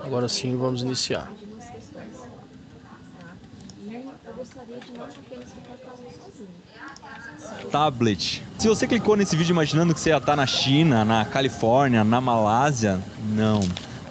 Agora sim, vamos iniciar. Tablet. Se você clicou nesse vídeo imaginando que você ia estar na China, na Califórnia, na Malásia, não.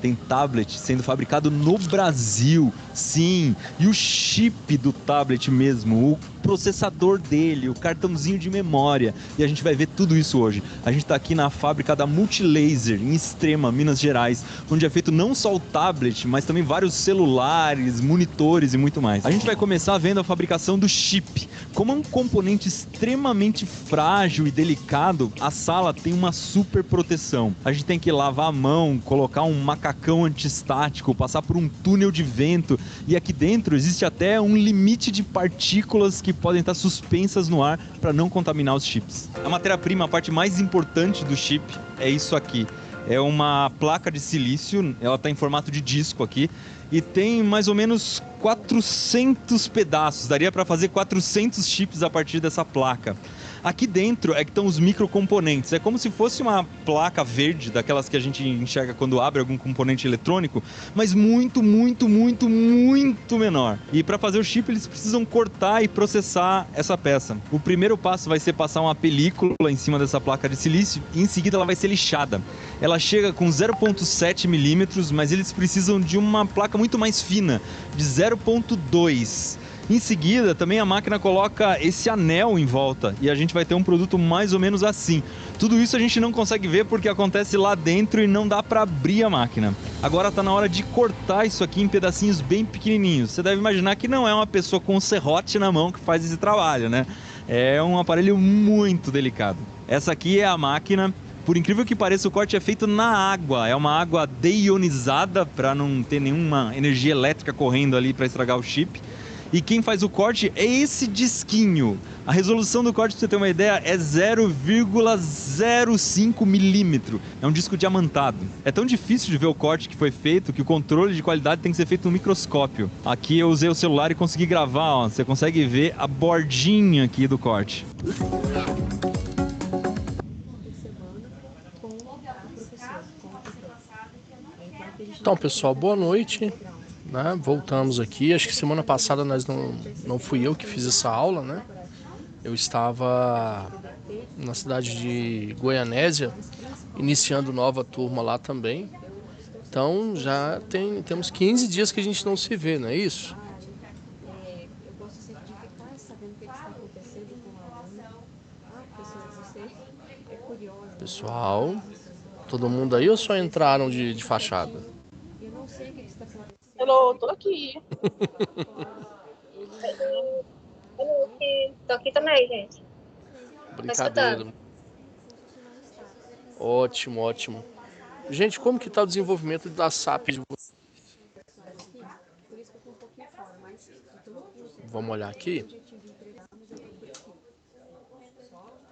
Tem tablet sendo fabricado no Brasil, sim. E o chip do tablet mesmo, o processador dele, o cartãozinho de memória. E a gente vai ver tudo isso hoje. A gente está aqui na fábrica da Multilaser, em Extrema, Minas Gerais, onde é feito não só o tablet, mas também vários celulares, monitores e muito mais. A gente vai começar vendo a fabricação do chip. Como é um componente extremamente frágil e delicado, a sala tem uma super proteção. A gente tem que lavar a mão, colocar um macacão antistático, passar por um túnel de vento, e aqui dentro existe até um limite de partículas que podem estar suspensas no ar para não contaminar os chips. A matéria-prima, a parte mais importante do chip, é isso aqui. É uma placa de silício, ela está em formato de disco aqui, e tem mais ou menos 400 pedaços, daria para fazer 400 chips a partir dessa placa. Aqui dentro é que estão os microcomponentes, é como se fosse uma placa verde, daquelas que a gente enxerga quando abre algum componente eletrônico, mas muito, muito, muito, muito menor. E para fazer o chip eles precisam cortar e processar essa peça. O primeiro passo vai ser passar uma película em cima dessa placa de silício e em seguida ela vai ser lixada. Ela chega com 0,7 milímetros, mas eles precisam de uma placa muito mais fina, de 0,2. Em seguida, também a máquina coloca esse anel em volta e a gente vai ter um produto mais ou menos assim. Tudo isso a gente não consegue ver porque acontece lá dentro e não dá para abrir a máquina. Agora está na hora de cortar isso aqui em pedacinhos bem pequenininhos. Você deve imaginar que não é uma pessoa com um serrote na mão que faz esse trabalho, né? É um aparelho muito delicado. Essa aqui é a máquina. Por incrível que pareça, o corte é feito na água. É uma água deionizada para não ter nenhuma energia elétrica correndo ali para estragar o chip. E quem faz o corte é esse disquinho. A resolução do corte, pra você ter uma ideia, é 0,05 milímetro. É um disco diamantado. É tão difícil de ver o corte que foi feito que o controle de qualidade tem que ser feito no microscópio. Aqui eu usei o celular e consegui gravar, ó. Você consegue ver a bordinha aqui do corte. Então, pessoal, boa noite. Né? Voltamos aqui. Acho que semana passada não fui eu que fiz essa aula, né? Eu estava na cidade de Goianésia, iniciando nova turma lá também. Então já temos 15 dias que a gente não se vê, não é isso? Pessoal, todo mundo aí ou só entraram de fachada? Hello, tô aqui. Tô aqui também, gente. Tô escutando. Brincadeira. Ótimo, ótimo. Gente, como que tá o desenvolvimento das SAPs de vocês? Vamos olhar aqui.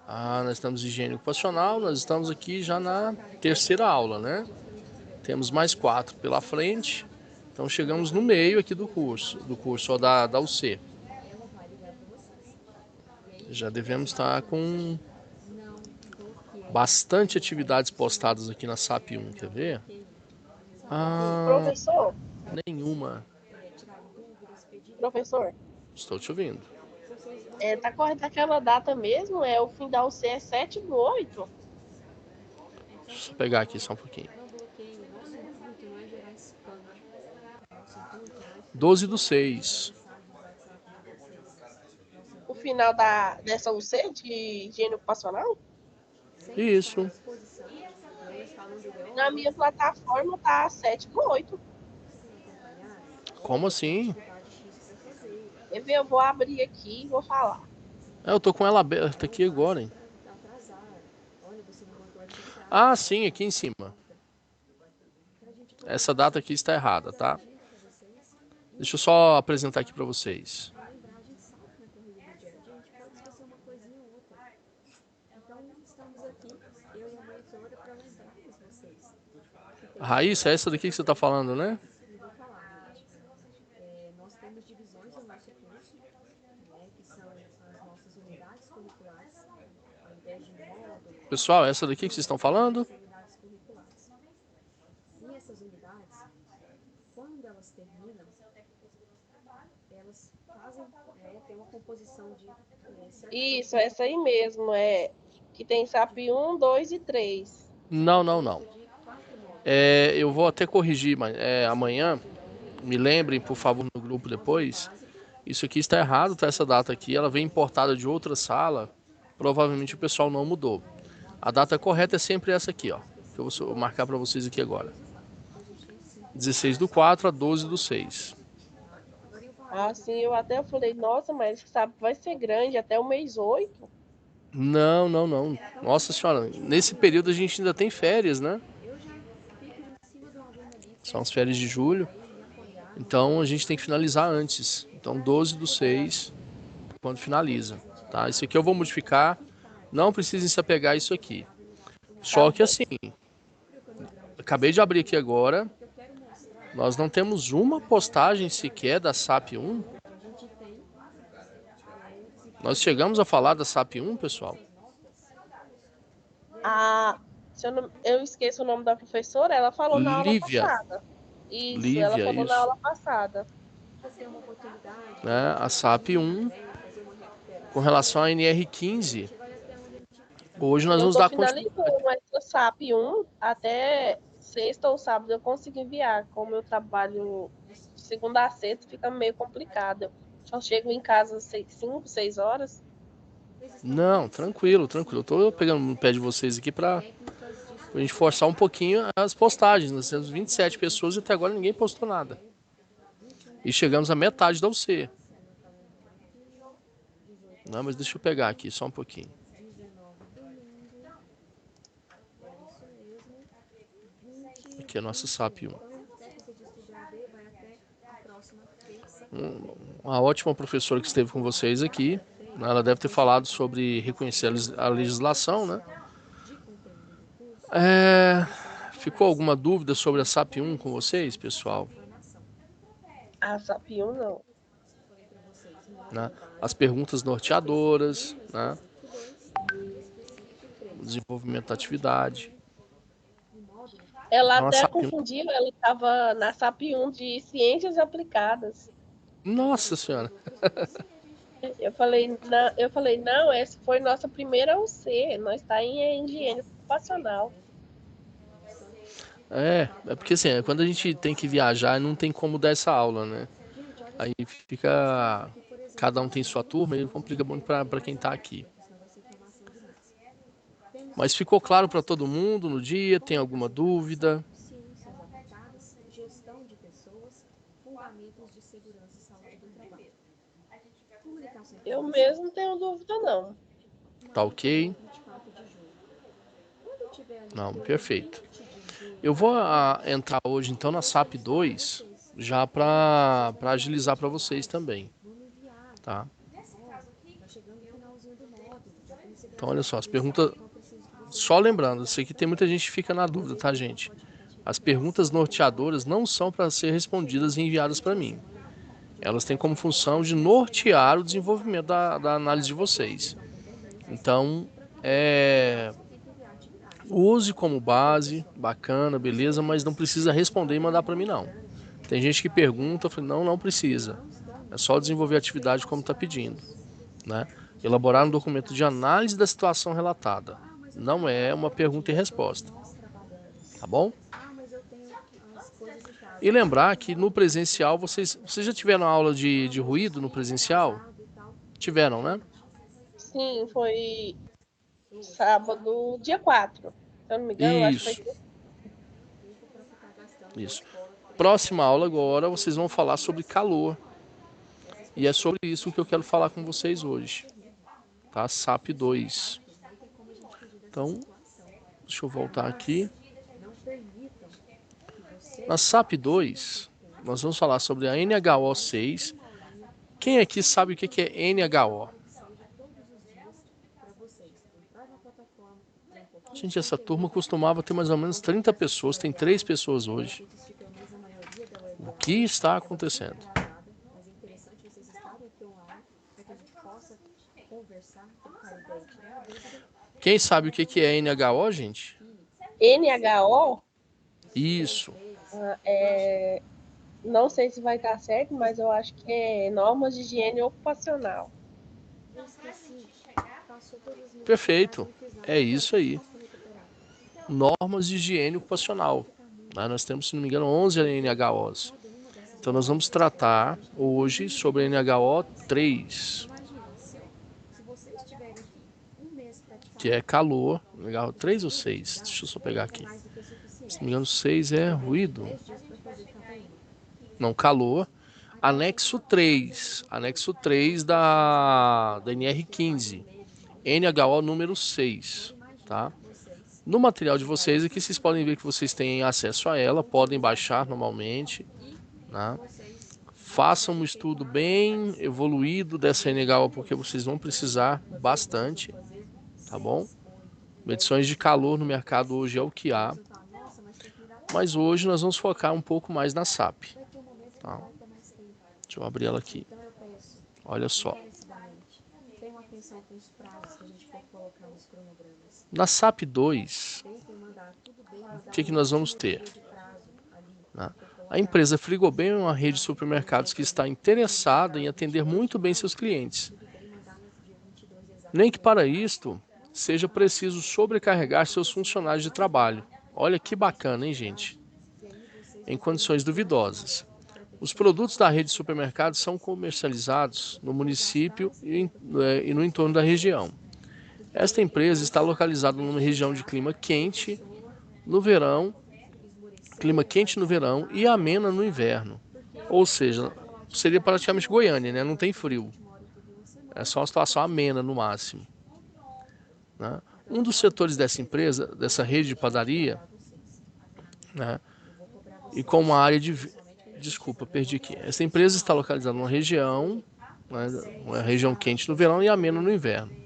Nós estamos em higiene ocupacional, nós estamos aqui já na terceira aula, né? Temos mais 4 pela frente, então chegamos no meio aqui do curso ó, da UC. Já devemos estar com bastante atividades postadas aqui na SAP 1, quer ver? Professor, Nenhuma. professor, Estou te ouvindo. tá correndo aquela data mesmo? O fim da UC é 7/8? Deixa eu pegar aqui só um pouquinho. 12/6. O final dessa UC de higiene ocupacional? Isso. Na minha plataforma tá 7/8. Como assim? Quer ver? Eu vou abrir aqui e vou falar. Eu tô com ela aberta aqui agora, hein? Ah, sim, aqui em cima. Essa data aqui está errada, tá? Deixa eu só apresentar aqui para vocês. Raíssa, é essa daqui que você está falando, né? Pessoal, é essa daqui que vocês estão falando? E essas unidades, quando elas terminam, elas fazem, tem uma composição de Isso, essa aí mesmo, que tem SAP 1, 2 e 3. Não, não, não. Eu vou até corrigir, mas amanhã, me lembrem, por favor, no grupo depois. Isso aqui está errado, tá? Essa data aqui, ela vem importada de outra sala. Provavelmente o pessoal não mudou. A data correta é sempre essa aqui, ó. Que eu vou marcar para vocês aqui agora. 16/4 a 12/6. Assim, eu até falei, nossa, mas SAP vai ser grande até o mês 8. Não, não, não. Nossa senhora, nesse período a gente ainda tem férias, né? São as férias de julho. Então a gente tem que finalizar antes. Então 12/6, quando finaliza, tá? Isso aqui eu vou modificar. Não precisem se apegar a isso aqui. Só que assim, acabei de abrir aqui agora. Nós não temos uma postagem sequer da SAP 1. Nós chegamos a falar da SAP 1, pessoal? Se eu esqueço o nome da professora, ela falou na aula Lívia. passada. Isso, ela Lívia, falou na isso. aula passada. A SAP 1, com relação à NR15, hoje nós Eu vamos estou dar continuidade. finalizando essa SAP 1 até sexta ou sábado eu consigo enviar. Como eu trabalho de segunda a sexta, fica meio complicado. Eu só chego em casa às 5, 6 horas. Não, tranquilo, tranquilo. Eu tô pegando no pé de vocês aqui pra gente forçar um pouquinho as postagens. Nós temos 27 pessoas e até agora ninguém postou nada. E chegamos à metade da UC. Não, mas deixa eu pegar aqui só um pouquinho. Aqui é a nossa SAP 1. Uma ótima professora que esteve com vocês aqui. Ela deve ter falado sobre reconhecer a legislação, né? Ficou alguma dúvida sobre a SAP 1 com vocês, pessoal? A SAP 1 não. Né? As perguntas norteadoras, né? O desenvolvimento da atividade. Ela Então, a até SAP 1... confundiu, ela estava na SAP 1 de Ciências Aplicadas. Nossa Senhora! Eu falei, não, essa foi nossa primeira UC, nós está em higiene ocupacional. É porque assim, quando a gente tem que viajar, não tem como dar essa aula, né? Aí fica... Cada um tem sua turma e complica muito para quem está aqui. Mas ficou claro para todo mundo no dia? Tem alguma dúvida? Eu mesmo não tenho dúvida, não. Tá ok? Não, perfeito. Eu vou entrar hoje então na SAP 2, já para agilizar para vocês também, tá? Então olha só, as perguntas, só lembrando, eu sei que tem muita gente que fica na dúvida, tá, gente? As perguntas norteadoras não são para ser respondidas e enviadas para mim. Elas têm como função de nortear o desenvolvimento da análise de vocês. Então, use como base, bacana, beleza, mas não precisa responder e mandar para mim não. Tem gente que pergunta, eu falei, não precisa. É só desenvolver a atividade como está pedindo, né? Elaborar um documento de análise da situação relatada. Não é uma pergunta e resposta. Tá bom? E lembrar que no presencial, vocês já tiveram aula de ruído no presencial? Tiveram, né? Sim, foi sábado, dia 4. Se eu não me engano, acho que foi. Isso. Próxima aula agora, vocês vão falar sobre calor. E é sobre isso que eu quero falar com vocês hoje. Tá? SAP 2. Então, deixa eu voltar aqui. Na SAP 2, nós vamos falar sobre a NHO6. Quem aqui sabe o que é NHO? Gente, essa turma costumava ter mais ou menos 30 pessoas, tem 3 pessoas hoje. O que está acontecendo? Quem sabe o que é NHO, gente? NHO? Isso. Não sei se vai estar certo, mas eu acho que é normas de higiene ocupacional. Perfeito. É isso aí. Normas de higiene ocupacional. Nós temos, se não me engano, 11 NHOs. Então nós vamos tratar hoje sobre a NHO 3, que é calor. NHO 3 ou 6? Deixa eu só pegar aqui. Se não me engano, 6 é ruído. Não, calor. Anexo 3. Anexo 3 da NR15. NHO número 6. Tá? No material de vocês aqui, vocês podem ver que vocês têm acesso a ela, podem baixar normalmente, né? Façam um estudo bem evoluído dessa NHO, porque vocês vão precisar bastante, tá bom? Medições de calor no mercado hoje é o que há, mas hoje nós vamos focar um pouco mais na SAP, tá? Deixa eu abrir ela aqui. Olha só. Na SAP 2, o que nós vamos ter? A empresa Frigoben é uma rede de supermercados que está interessada em atender muito bem seus clientes. Nem que para isto seja preciso sobrecarregar seus funcionários de trabalho. Olha que bacana, hein, gente? Em condições duvidosas. Os produtos da rede de supermercados são comercializados no município e no entorno da região. Esta empresa está localizada numa região de clima quente no verão e amena no inverno. Ou seja, seria praticamente Goiânia, né? Não tem frio. É só uma situação amena no máximo, né? Um dos setores dessa empresa, dessa rede de padaria, né? E com uma área de... Desculpa, perdi aqui. Essa empresa está localizada numa região, né? Uma região quente no verão e amena no inverno.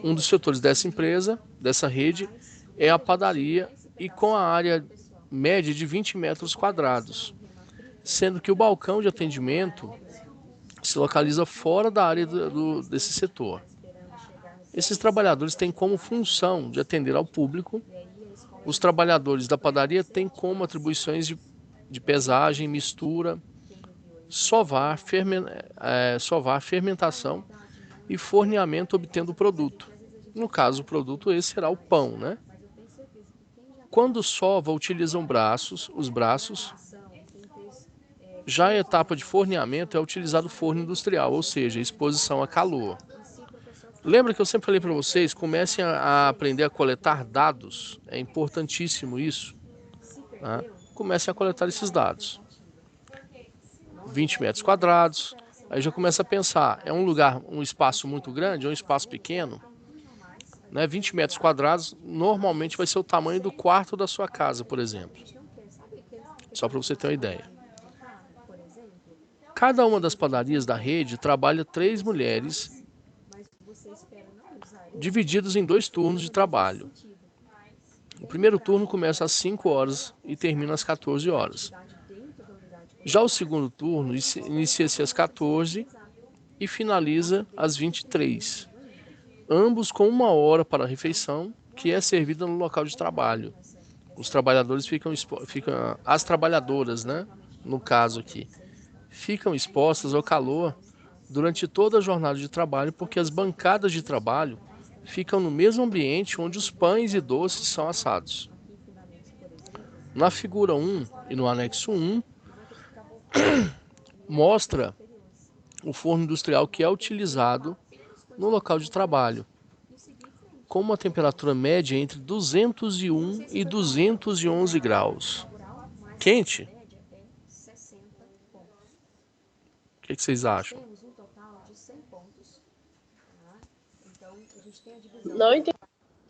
Um dos setores dessa empresa, dessa rede, é a padaria e com a área média de 20 metros quadrados, sendo que o balcão de atendimento se localiza fora da área desse setor. Esses trabalhadores têm como função de atender ao público. Os trabalhadores da padaria têm como atribuições de pesagem, mistura, sovar, fermentação e forneamento obtendo o produto. No caso, o produto esse será o pão, né? Quando sova, utilizam os braços. Já a etapa de forneamento é utilizado o forno industrial, ou seja, exposição a calor. Lembra que eu sempre falei para vocês, comecem a aprender a coletar dados, é importantíssimo isso, né? Comecem a coletar esses dados. 20 metros quadrados, aí já começa a pensar, é um espaço muito grande ou um espaço pequeno? Né? 20 metros quadrados normalmente vai ser o tamanho do quarto da sua casa, por exemplo. Só para você ter uma ideia. Cada uma das padarias da rede trabalha 3 mulheres, divididos em 2 turnos de trabalho. O primeiro turno começa às 5 horas e termina às 14 horas. Já o segundo turno inicia-se às 14 e finaliza às 23. Ambos com 1 hora para a refeição, que é servida no local de trabalho. Os trabalhadores as trabalhadoras, né, no caso aqui, ficam expostas ao calor durante toda a jornada de trabalho, porque as bancadas de trabalho ficam no mesmo ambiente onde os pães e doces são assados. Na figura 1 e no anexo 1, mostra o forno industrial que é utilizado no local de trabalho, com uma temperatura média entre 201 e 211 graus. Quente? O que vocês acham? Não entendi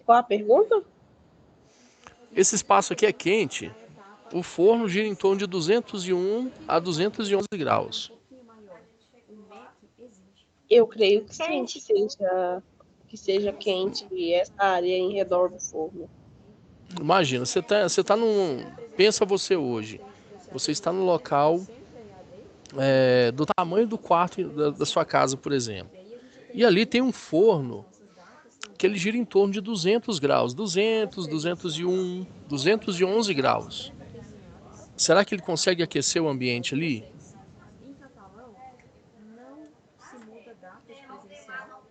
qual a pergunta? Esse espaço aqui é quente. O forno gira em torno de 201 a 211 graus. Eu creio que sim, que seja quente essa área em redor do forno. Imagina, você tá num... Pensa você hoje. Você está no local do tamanho do quarto da sua casa, por exemplo. E ali tem um forno que ele gira em torno de 200 graus. 200, 201, 211 graus. Será que ele consegue aquecer o ambiente ali? Em Catalão, não se muda data de presencial,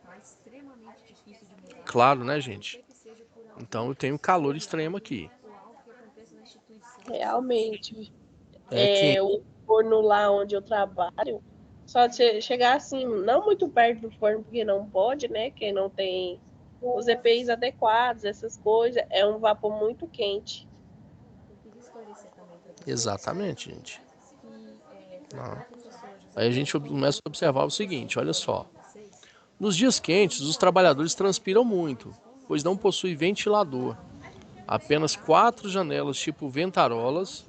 tá extremamente difícil de mudar, Claro, né, a não gente? ser que seja por Então eu tenho calor extremo aqui. ou algo que aconteça na instituição. Realmente. É quente. O forno lá onde eu trabalho, só de chegar assim, não muito perto do forno, porque não pode, né? Quem não tem os EPIs adequados, essas coisas, é um vapor muito quente. Eu queria esclarecer também para vocês Exatamente, gente. que Não. o professor José Aí a gente começa a observar o seguinte, olha só. 16, Nos dias quentes, os trabalhadores transpiram muito, pois não possui ventilador. Apenas 4 janelas tipo ventarolas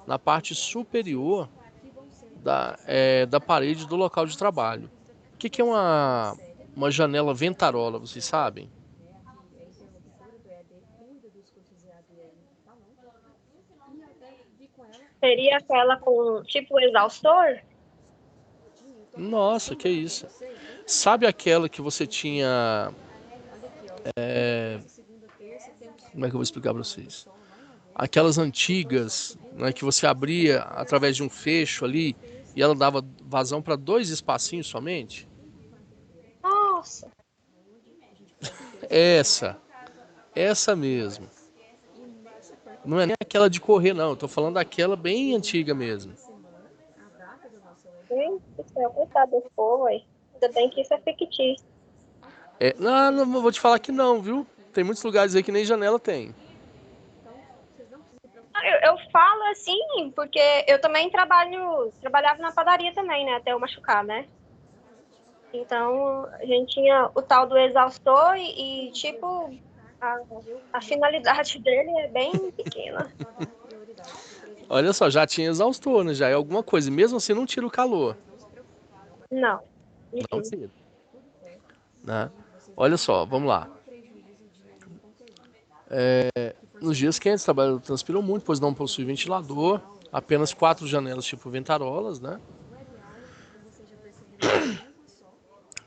na parte superior da parede do local de trabalho. O que é uma janela ventarola, vocês sabem? aqui é interlocutora do EAD, cuida dos cursos EAD aí em Catalão, e até vi com ela, Seria aquela com tipo exaustor? Nossa, que isso. vocês, né? Sabe aquela que você tinha... Olha aqui, ó. Segunda, terça, temos Como é que eu vou explicar para vocês? som lá em Aveiro. Aquelas antigas, né, que você abria através de um fecho ali e ela dava vazão para 2 espacinhos somente? Nossa, Essa mesmo. Não é nem aquela de correr, não. Eu tô falando daquela bem antiga mesmo. gente do céu, coitado desse povo aí. Ainda bem que isso é fictício. Não, não vou te falar que não, viu? Tem muitos lugares aí que nem janela tem. Eu falo assim, porque eu também trabalhava na padaria também, né? Até eu machucar, né? Então, a gente tinha o tal do exaustor tipo, a finalidade dele é bem pequena. Olha só, já tinha exaustor, né? Já é alguma coisa. E mesmo assim não tira o calor. Não. Não tira. Né? Olha só, vamos lá. Nos dias quentes, o trabalhador transpirou muito, pois não possui ventilador. Apenas 4 janelas tipo ventarolas, né?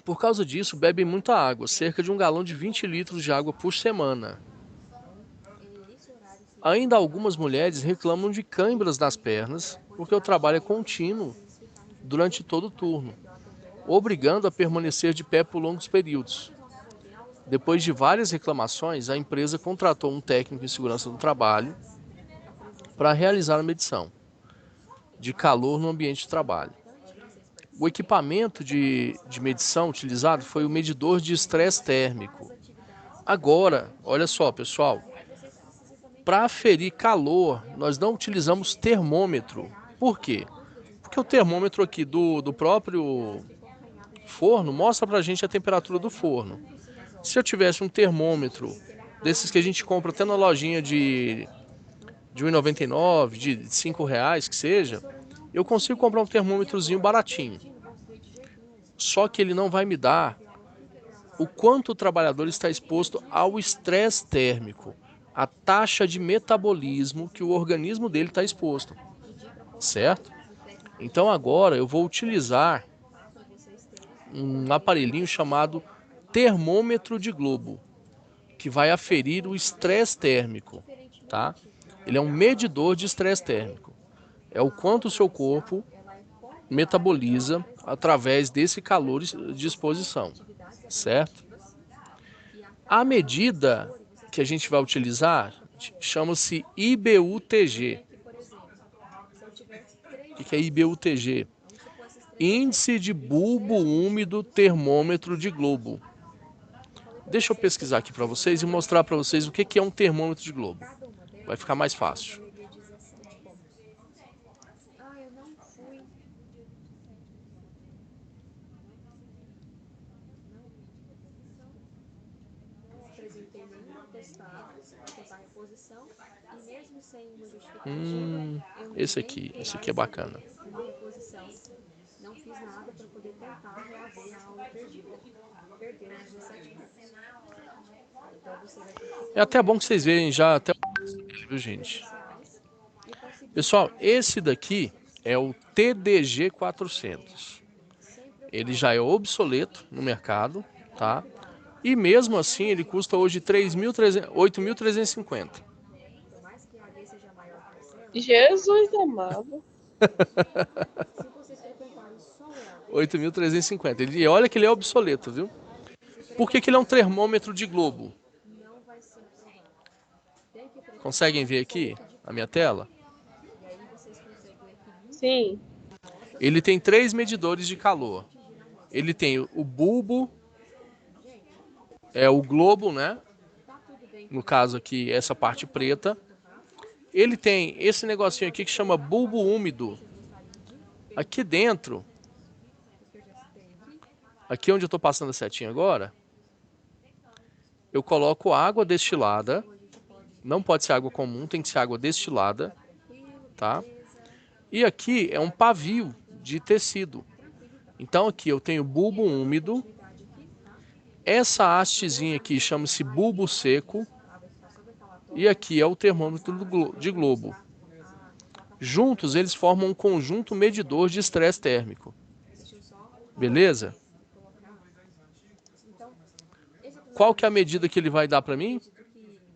Por causa disso, bebe muita água, cerca de 1 galão de 20 litros de água por semana. Ainda algumas mulheres reclamam de câimbras nas pernas, porque o trabalho é contínuo durante todo o turno, obrigando a permanecer de pé por longos períodos. Depois de várias reclamações, a empresa contratou um técnico em segurança do trabalho para realizar a medição de calor no ambiente de trabalho. O equipamento de medição utilizado foi o medidor de estresse térmico. Agora, olha só, pessoal, para aferir calor, nós não utilizamos termômetro. Por quê? Porque o termômetro aqui do próprio forno mostra para a gente a temperatura do forno. Se eu tivesse um termômetro desses que a gente compra até na lojinha de R$1,99, de R$5 que seja, eu consigo comprar um termômetrozinho baratinho. Só que ele não vai me dar o quanto o trabalhador está exposto ao estresse térmico, a taxa de metabolismo que o organismo dele está exposto, certo? Então agora eu vou utilizar um aparelhinho chamado termômetro de globo, que vai aferir o estresse térmico, tá? Ele é um medidor de estresse térmico. É o quanto o seu corpo metaboliza através desse calor de exposição, certo? A medida que a gente vai utilizar chama-se IBUTG. O que é IBUTG? Índice de bulbo úmido termômetro de globo. Deixa eu pesquisar aqui para vocês e mostrar para vocês o que é um termômetro de globo. Vai ficar mais fácil. Apresentei nenhum atestado, tentar reposição, e mesmo sem uma justificativa, Esse aqui é bacana. uma reposição. Não fiz nada para poder tentar reaver a aula perdida. Perdeu os 17 pontos. Então você vai ter que... É até bom que vocês vejam já até o preço dele, viu, gente? Pessoal, esse daqui é o TDG 400. Ele já é obsoleto no mercado, tá? E mesmo assim ele custa hoje 8.350. Por mais que a AD seja Jesus amado. Se vocês frequentarem só ela, 8.350. E olha que ele é obsoleto, viu? Por que que ele é um termômetro de globo? não vai ser aprovado. Tem que frequentar Conseguem ver aqui na minha tela? e aí vocês conseguem ver que Sim. Ele tem 3 medidores de calor. Ele tem o bulbo, é o globo, né? No caso aqui, essa parte preta. Ele tem esse negocinho aqui que chama bulbo úmido. Aqui dentro, aqui onde eu estou passando a setinha agora, eu coloco água destilada. Não pode ser água comum, tem que ser água destilada, tá? E aqui é um pavio de tecido. Então aqui eu tenho bulbo úmido. Essa hastezinha aqui chama-se bulbo seco. E aqui é o termômetro de globo. Juntos eles formam um conjunto medidor de estresse térmico. Beleza? Qual que é a medida que ele vai dar para mim?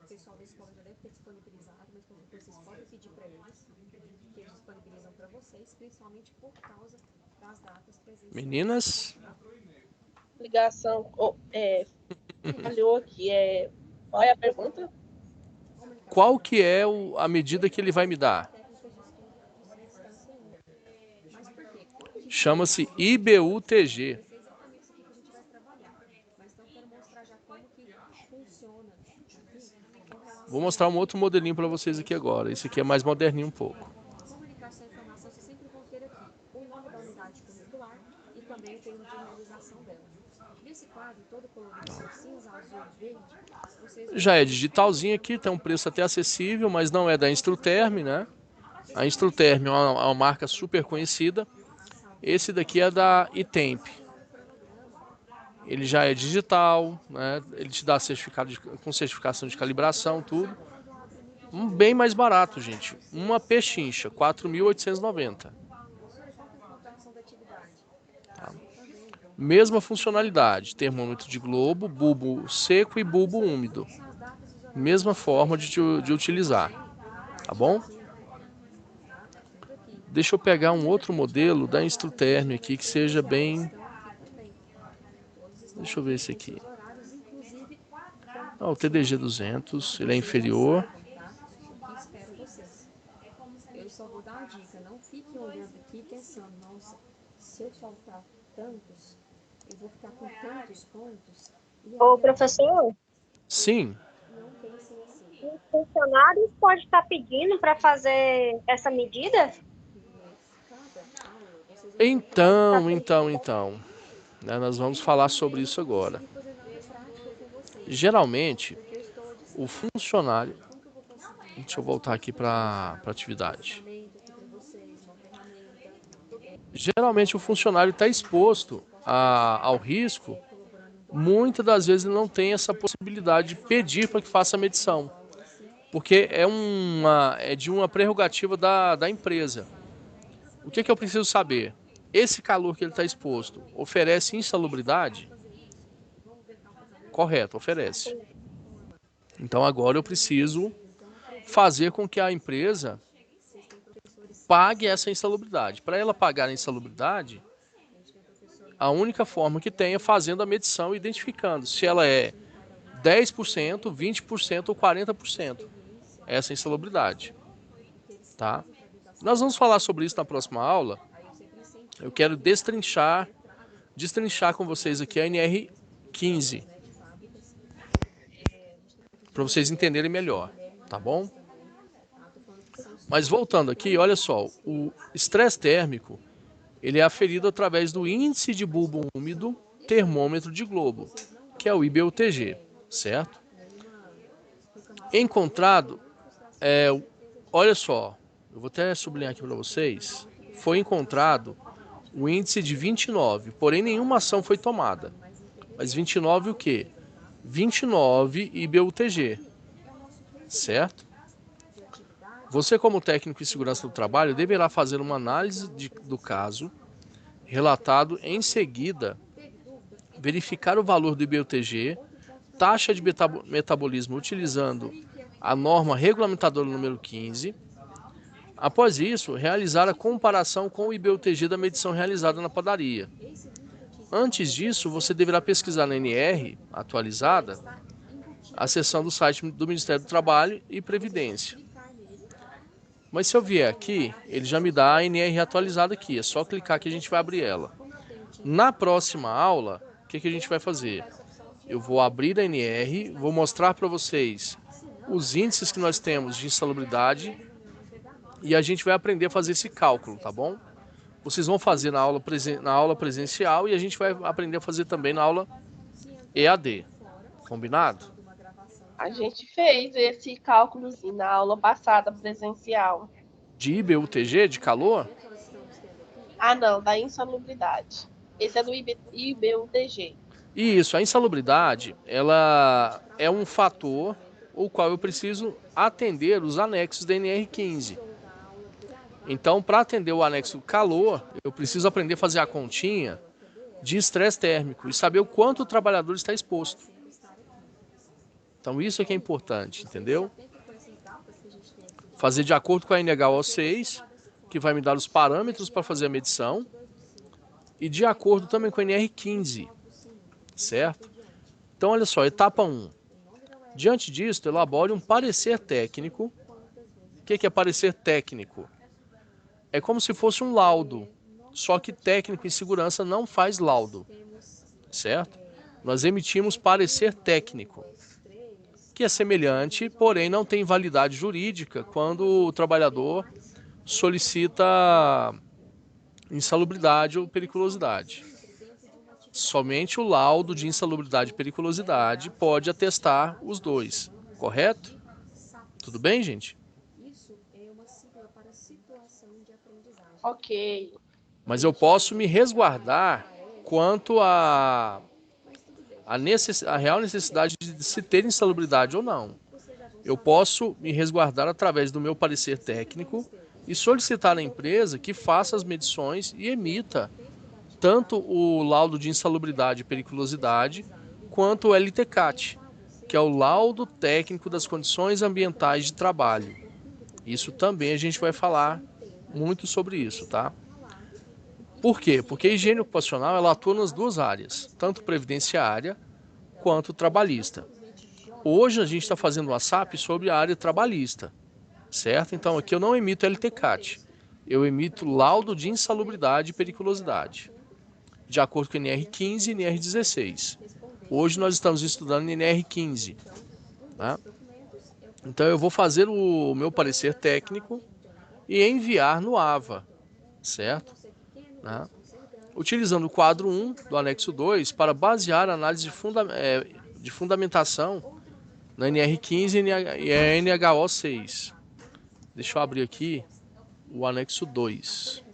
o pessoal da escola já deve ter disponibilizado, mas qualquer coisa vocês podem pedir para eles, que eles disponibilizam para vocês, principalmente por causa das datas presentes. Meninas, Ligação. Falhou aqui. Qual é a pergunta? qual que é a medida que ele vai me dar? Chama-se IBU-TG. Vou mostrar um outro modelinho para vocês aqui agora. Esse aqui é mais moderninho um pouco. Comunicação e informação vocês sempre vão ter aqui o nome da unidade curricular e também o termo de realização dela. Nesse quadro, todo colorido, cinza, azul, verde, vocês Já é digitalzinho aqui, tem um preço até acessível, mas não é da Instruterm, né? A Instruterm é uma marca super conhecida. Esse daqui é da Itemp. Ele já é digital, né? Ele te dá certificado com certificação de calibração, tudo. Bem mais barato, gente. Uma pechincha, 4.890. Tá? Mesma funcionalidade, termômetro de globo, bulbo seco e bulbo úmido. Mesma forma de utilizar, tá bom? Deixa eu pegar um outro modelo da Instruterm aqui que seja bem... Deixa eu ver esse aqui. O TDG 200, ele é inferior. espero vocês. Eu só vou dar uma dica, não fiquem olhando aqui pensando, nossa, se eu faltar tantos, eu vou ficar com tantos pontos. Ô, professor, Sim, Não pensem assim. os funcionários podem estar pedindo para fazer essa medida? então. Né, nós vamos falar sobre isso agora. Geralmente, o funcionário... Deixa eu voltar aqui para a atividade. Geralmente, o funcionário está exposto ao risco. Muitas das vezes ele não tem essa possibilidade de pedir para que faça a medição. Porque é de uma prerrogativa da empresa. O que eu preciso saber? Esse calor que ele está exposto oferece insalubridade? Correto, oferece. Então agora eu preciso fazer com que a empresa pague essa insalubridade. Para ela pagar a insalubridade, a única forma que tem é fazendo a medição e identificando se ela é 10%, 20% ou 40%. Essa insalubridade. Tá? Nós vamos falar sobre isso na próxima aula. Eu quero destrinchar com vocês aqui a NR15. Para vocês entenderem melhor, tá bom? Mas voltando aqui, olha só, o estresse térmico, ele é aferido através do índice de bulbo úmido termômetro de globo, que é o IBU-TG, certo? Encontrado, olha só, eu vou até sublinhar aqui para vocês, foi encontrado o índice de 29, porém nenhuma ação foi tomada. Mas 29 o quê? 29 IBU-TG, certo? Você, como técnico em segurança do trabalho, deverá fazer uma análise do caso relatado em seguida, verificar o valor do IBU-TG, taxa de metabolismo utilizando a norma regulamentadora número 15, Após isso, realizar a comparação com o IBUTG da medição realizada na padaria. Antes disso, você deverá pesquisar na NR atualizada a seção do site do Ministério do Trabalho e Previdência. Mas se eu vier aqui, ele já me dá a NR atualizada aqui, é só clicar que a gente vai abrir ela. Na próxima aula, o que a gente vai fazer? Eu vou abrir a NR, vou mostrar para vocês os índices que nós temos de insalubridade e a gente vai aprender a fazer esse cálculo, tá bom? Vocês vão fazer na aula presencial e a gente vai aprender a fazer também na aula EAD. Combinado? A gente fez esse cálculozinho na aula passada presencial. De IBUTG, de calor? Ah, não, da insalubridade. Esse é do IBUTG. Isso, a insalubridade, ela é um fator o qual eu preciso atender os anexos da NR15. Então, para atender o anexo calor, eu preciso aprender a fazer a continha de estresse térmico e saber o quanto o trabalhador está exposto. Então, isso é que é importante, entendeu? Fazer de acordo com a NHO6, que vai me dar os parâmetros para fazer a medição, e de acordo também com a NR15, certo? Então, olha só, etapa 1. Diante disso, elabore um parecer técnico. O que é parecer técnico? É como se fosse um laudo, só que técnico em segurança não faz laudo, certo? Nós emitimos parecer técnico, que é semelhante, porém não tem validade jurídica quando o trabalhador solicita insalubridade ou periculosidade. Somente o laudo de insalubridade e periculosidade pode atestar os dois, correto? Tudo bem, gente? Ok. Mas eu posso me resguardar quanto a real necessidade de se ter insalubridade ou não. Eu posso me resguardar através do meu parecer técnico e solicitar à empresa que faça as medições e emita tanto o laudo de insalubridade e periculosidade quanto o LTCAT, que é o laudo técnico das condições ambientais de trabalho. Isso também a gente vai falar muito sobre isso, tá? Por quê? Porque a higiene ocupacional ela atua nas duas áreas, tanto previdenciária quanto trabalhista. Hoje a gente está fazendo uma SAP sobre a área trabalhista, certo? Então aqui eu não emito LTCAT, eu emito laudo de insalubridade e periculosidade, de acordo com a NR15 e NR16. Hoje nós estamos estudando NR15, tá? Então eu vou fazer o meu parecer técnico e enviar no AVA, certo? Né? Utilizando o quadro 1 do anexo 2 para basear a análise de fundamentação na NR15 e a NHO6. Deixa eu abrir aqui o anexo 2.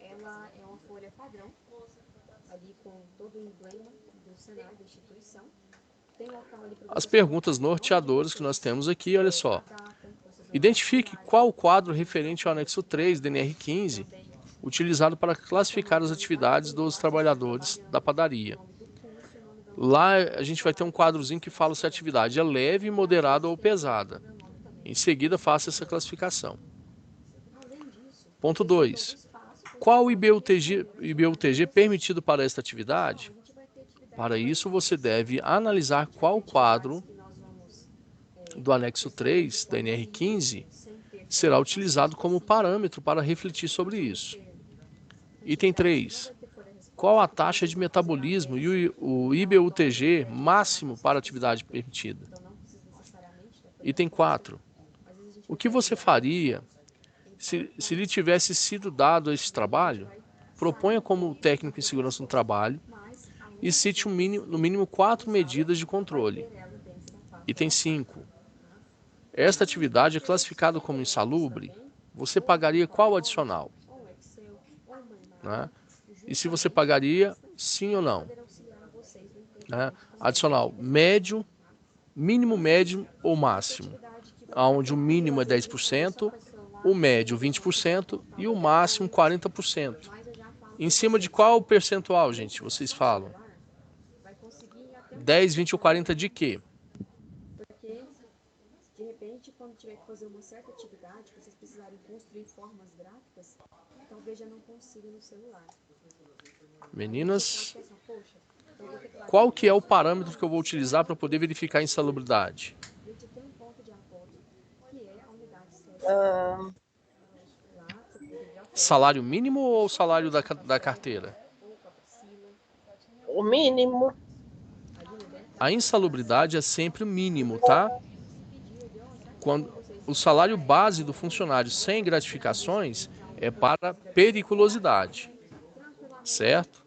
Ela é uma folha padrão, ali com todo o emblema do cenário da instituição. Tem local ali para As perguntas norteadoras que nós temos aqui, olha só. Identifique qual o quadro referente ao anexo 3 da NR15 utilizado para classificar as atividades dos trabalhadores da padaria. Lá a gente vai ter um quadrozinho que fala se a atividade é leve, moderada ou pesada. Em seguida, faça essa classificação. Ponto 2. Qual o IBUTG permitido para esta atividade? Para isso, você deve analisar qual quadro do anexo 3 da NR15 será utilizado como parâmetro para refletir sobre isso. Item 3. Qual a taxa de metabolismo e o IBUTG máximo para a atividade permitida? Item 4. O que você faria se lhe tivesse sido dado esse trabalho? Proponha como técnico em segurança no trabalho e cite no mínimo 4 medidas de controle. Item 5. Esta atividade é classificada como insalubre? Você pagaria qual adicional? Né? E se você pagaria, sim ou não? Né? Adicional médio, mínimo, médio ou máximo? Onde o mínimo é 10%, o médio 20% e o máximo 40%. Em cima de qual percentual, gente, vocês falam? 10, 20 ou 40 de quê? porque, de repente, quando tiver que fazer uma certa atividade, que vocês precisarem construir formas gráficas, talvez já não consiga no celular. Meninas, Poxa, então eu vou ter que qual que é o parâmetro que eu vou utilizar para poder verificar a insalubridade? gente tem um ponto de apoio, que é a unidade SESC. Ah, Lá, você poderia Salário mínimo ou salário da carteira? ou com a Priscila, o mínimo. ali dentro A insalubridade é sempre o mínimo, tá? Quando o salário base do funcionário sem gratificações é para periculosidade, certo?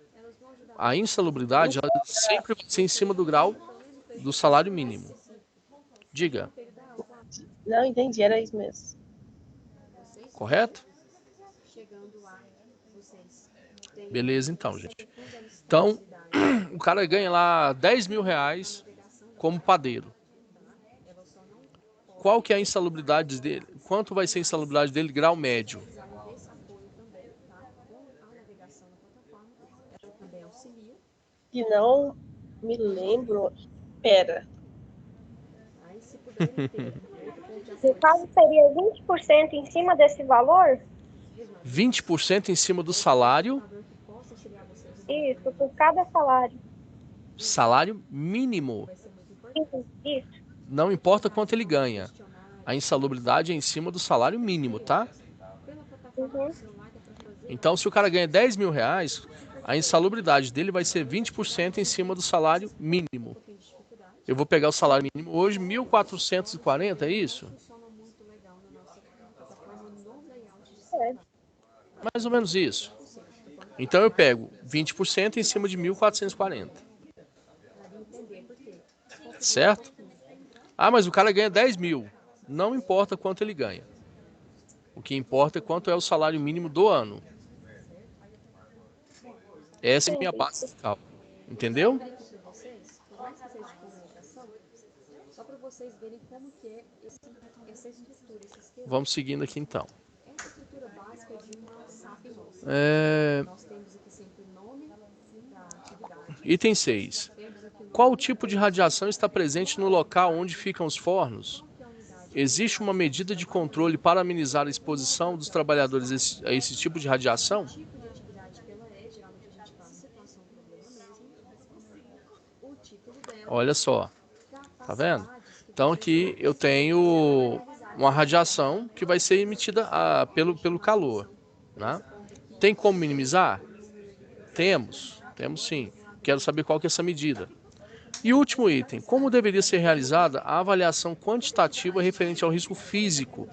A insalubridade ela sempre vai ser em cima do grau do salário mínimo. Diga, Não entendi, era isso mesmo. correto? chegando lá, vocês têm Beleza, então, gente. Então, o cara ganha lá 10 mil reais como padeiro. Qual que é a insalubridade dele? Quanto vai ser a insalubridade dele, grau médio? precisarem desse apoio também, tá? Com a navegação na plataforma, ela também auxilia. Se não me lembro. Pera. Aí, se puderem ter outro ponto de No apoio, caso, seria 20% em cima desse valor? 20% em cima do salário, que possa auxiliar vocês, Isso, por cada salário. salário mínimo. vai ser muito importante. Isso. Não importa quanto ele ganha. A insalubridade é em cima do salário mínimo, tá? Pela plataforma Uhum. do celular, dá pra fazer Então, se o cara ganha 10 mil reais, a insalubridade dele vai ser 20% em cima do salário mínimo. tem dificuldade. Eu vou pegar o salário mínimo hoje, 1.440, é isso? Funciona muito legal na nossa plataforma no layout de É. celular. Mais ou menos isso. Então, eu pego 20% em cima de 1.440. Para entender por quê. Certo? Ah, mas o cara ganha 10 mil. Não importa quanto ele ganha. O que importa é quanto é o salário mínimo do ano. Essa é a minha base de cálculo. Entendeu? Para vocês, por mais que seja de comunicação, só para vocês verem como que é essa estrutura, esse esquema. Vamos seguindo aqui então. Essa estrutura básica de uma SAP nossa. É, Nós temos aqui sempre o nome da atividade. Item 6. Temos aqui o Qual o tipo de radiação está presente no local onde ficam os fornos? que é a unidade. Existe uma medida de controle para amenizar a exposição dos trabalhadores a esse tipo de radiação? Tipo de atividade que ela é, geralmente a gente faz situação problema mesmo. O título dela, Olha só, tá vendo? Então aqui eu tenho uma radiação que vai ser emitida pelo calor, né? Tem como minimizar? Temos sim. Quero saber qual que é essa medida. E último item, como deveria ser realizada a avaliação quantitativa referente ao risco físico,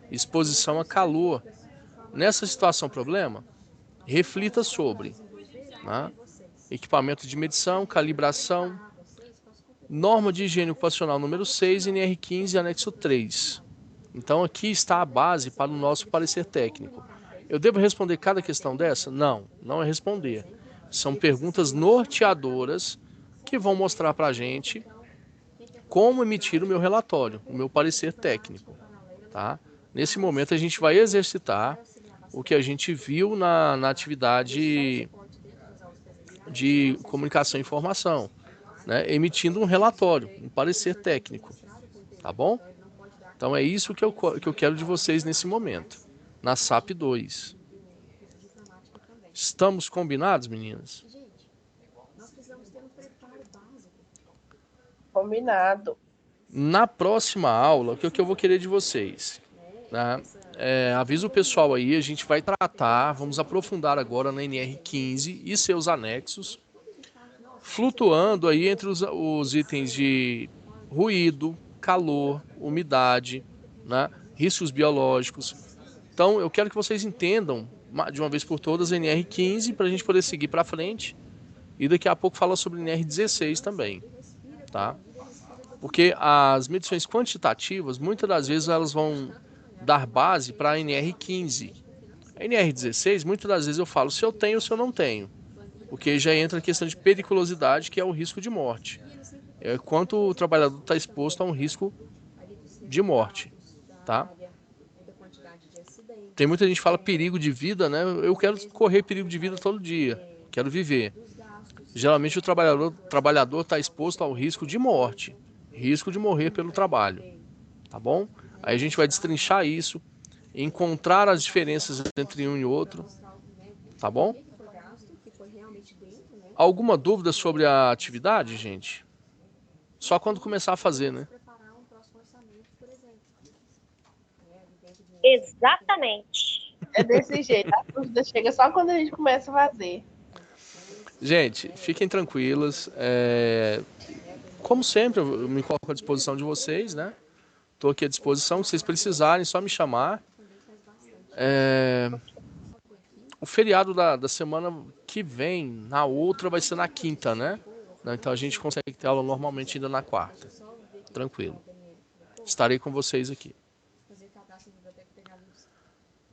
exposição a calor? Nessa situação problema, reflita sobre, né? Equipamento de medição, calibração, norma de higiene ocupacional número 6, NR15, anexo 3. Então aqui está a base para o nosso parecer técnico. Eu devo responder cada questão dessa? Não, não é responder. São perguntas norteadoras que vão mostrar para a gente como emitir o meu relatório, o meu parecer técnico. Tá? Nesse momento a gente vai exercitar o que a gente viu na atividade de comunicação e informação, né? Emitindo um relatório, um parecer técnico. Tá bom? Então é isso que eu quero de vocês nesse momento, na SAP 2. Estamos combinados, meninas? Gente, nós precisamos ter um preparo básico. Combinado. Na próxima aula, o que eu vou querer de vocês? Né? Avisa o pessoal aí, a gente vai tratar, vamos aprofundar agora na NR15 e seus anexos, flutuando aí entre os itens de ruído, calor, umidade, né? Riscos biológicos. Então, eu quero que vocês entendam de uma vez por todas a NR15 para a gente poder seguir para frente. E daqui a pouco fala sobre NR16 também, tá? Porque as medições quantitativas, muitas das vezes elas vão dar base para a NR15. A NR16, muitas das vezes eu falo se eu tenho ou se eu não tenho. Porque já entra a questão de periculosidade, que é o risco de morte. É quanto o trabalhador está exposto a um risco de morte, tá? Tem muita gente que fala perigo de vida, né? Eu quero correr perigo de vida todo dia, quero viver. Geralmente o trabalhador está exposto ao risco de morte, risco de morrer pelo trabalho, tá bom? Aí a gente vai destrinchar isso, encontrar as diferenças entre um e outro, tá bom? Alguma dúvida sobre a atividade, gente? Só quando começar a fazer, né? Exatamente. É desse jeito. A dúvida chega só quando a gente começa a fazer. Gente, fiquem tranquilas. Como sempre, eu me coloco à disposição de vocês, né? Estou aqui à disposição. Se vocês precisarem, só me chamar. O feriado da semana que vem, na outra, vai ser na quinta, né? Então a gente consegue ter aula normalmente ainda na quarta. Tranquilo. Estarei com vocês aqui.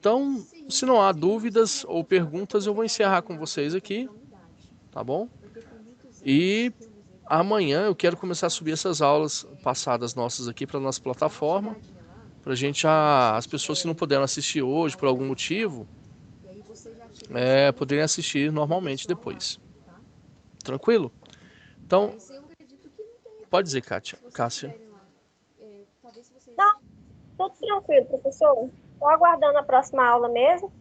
Então, se não há dúvidas ou perguntas, eu vou encerrar com vocês aqui, tá bom? E amanhã eu quero começar a subir essas aulas passadas nossas aqui para nossa plataforma, para gente as pessoas que não puderam assistir hoje por algum motivo, poderem assistir normalmente depois. Tranquilo? Então, pode dizer, Cássia. Não, tudo tranquilo, professor. Estou aguardando a próxima aula mesmo.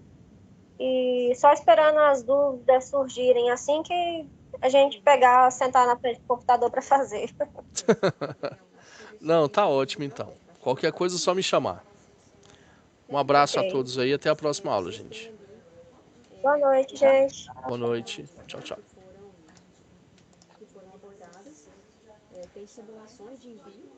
E só esperando as dúvidas surgirem assim que a gente pegar, sentar na frente do computador para fazer. Não, tá ótimo então. Qualquer coisa é só me chamar. Um abraço a Ok. todos aí, até a próxima aula, gente. Boa noite, gente. Boa noite. Tchau, tchau. Que foram abordadas, tem simulações de envio